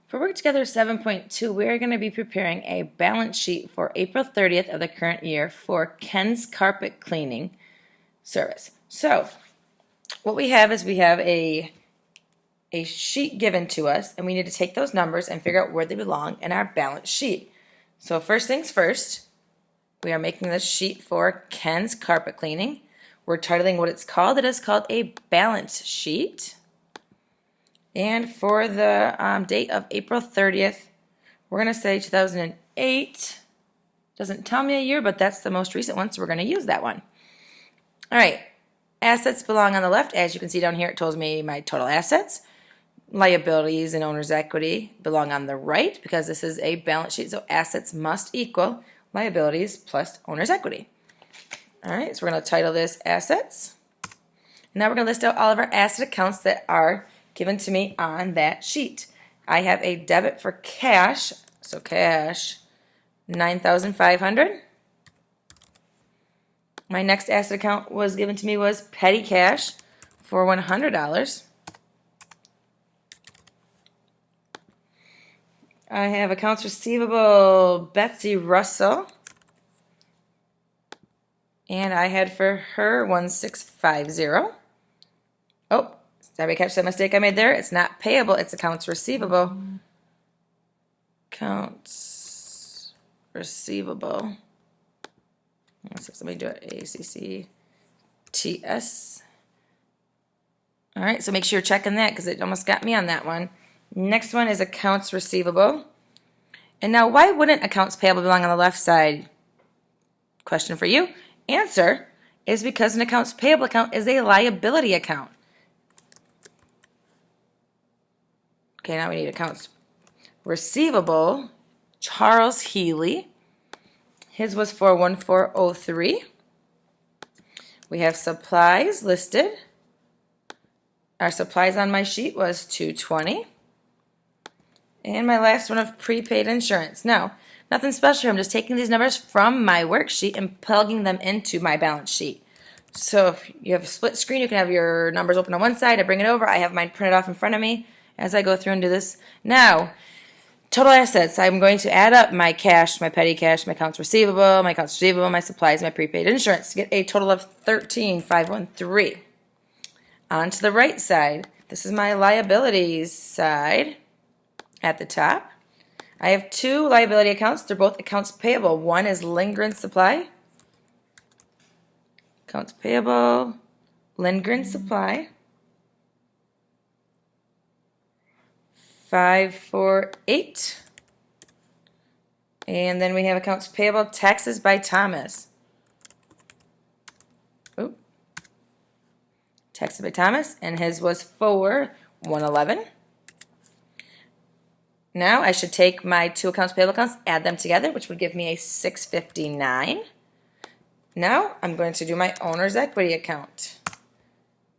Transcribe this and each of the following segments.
For Work Together 7.2, we are going to be preparing a balance sheet for April 30th of the current year for Ken's Carpet Cleaning Service. So, what we have is we have a sheet given to us, and we need to take those numbers and figure out where they belong in our balance sheet. So first things first, we are making this sheet for Ken's Carpet Cleaning. We're titling what it's called. It is called a balance sheet. And for the date of April 30th, we're going to say 2008. Doesn't tell me a year, but that's the most recent one, so we're going to use that one. All right, assets belong on the left. As you can see down here, it tells me my total assets. Liabilities and owner's equity belong on the right because this is a balance sheet, so assets must equal liabilities plus owner's equity. All right, so we're going to title this Assets. Now we're going to list out all of our asset accounts that are given to me on that sheet. I have a debit for cash, so cash, $9,500. My next asset account was given to me was petty cash for $100. I have accounts receivable Betsy Russell, and I had for her 1650. Oh, did everybody catch that mistake I made there? It's not payable, it's accounts receivable. Accounts receivable. Let me do it. ACCTS. All right, so make sure you're checking that because it almost got me on that one. Next one is accounts receivable. And now, why wouldn't accounts payable belong on the left side? Question for you. Answer is because an accounts payable account is a liability account. Okay, now we need accounts receivable. Charles Healy. His was for 1403. We have supplies listed. Our supplies on my sheet was 220. And my last one of prepaid insurance. Now, nothing special. I'm just taking these numbers from my worksheet and plugging them into my balance sheet. So if you have a split screen, you can have your numbers open on one side. I bring it over. I have mine printed off in front of me as I go through and do this. Now, total assets. I'm going to add up my cash, my petty cash, my accounts receivable, my supplies, my prepaid insurance to get a total of $13,513. On to the right side, this is my liabilities side at the top. I have two liability accounts. They're both accounts payable. One is Lindgren Supply. Accounts payable, Lindgren Supply. 548. And then we have accounts payable, Taxes by Thomas. Oop. Taxes by Thomas, and his was for 111. Now I should take my two accounts payable accounts, add them together, which would give me a 659. Now I'm going to do my owner's equity account.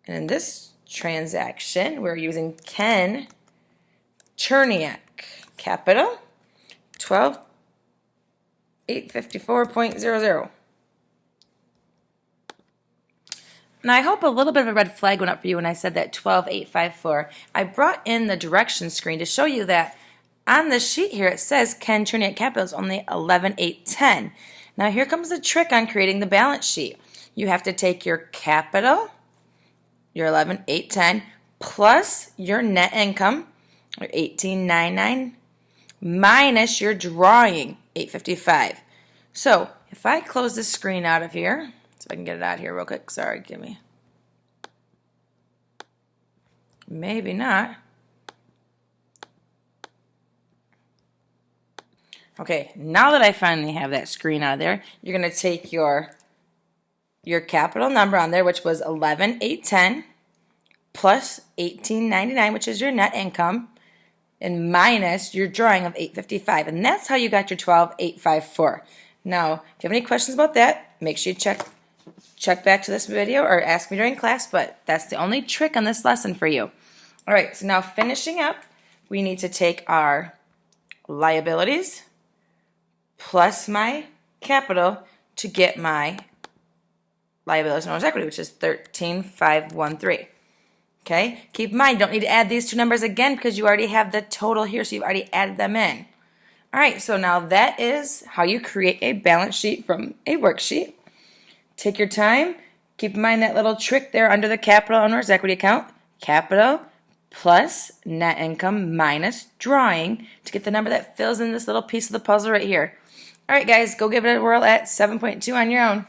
And in this transaction, we're using Ken Cherniak Capital 12854.00. Now I hope a little bit of a red flag went up for you when I said that 12854. I brought in the direction screen to show you that on the sheet here it says Ken Cherniak Capital is only 11810. Now here comes the trick on creating the balance sheet. You have to take your capital, your 11810, plus your net income, or 1899, minus your drawing, 855. So if I close this screen out of here, so I can get it out here real quick. Sorry, give me. Maybe not. Okay, now that I finally have that screen out of there, you're going to take your capital number on there, which was 11810, plus 1899, which is your net income, and minus your drawing of 855. And that's how you got your 12854. Now, if you have any questions about that, make sure you check back to this video or ask me during class, but that's the only trick on this lesson for you. All right, so now finishing up, we need to take our liabilities plus my capital to get my liabilities and owner's equity, which is 13,513. Okay, keep in mind, you don't need to add these two numbers again because you already have the total here, so you've already added them in. All right, so now that is how you create a balance sheet from a worksheet. Take your time. Keep in mind that little trick there under the capital owner's equity account. Capital plus net income minus drawing to get the number that fills in this little piece of the puzzle right here. All right, guys, go give it a whirl at 7.2 on your own.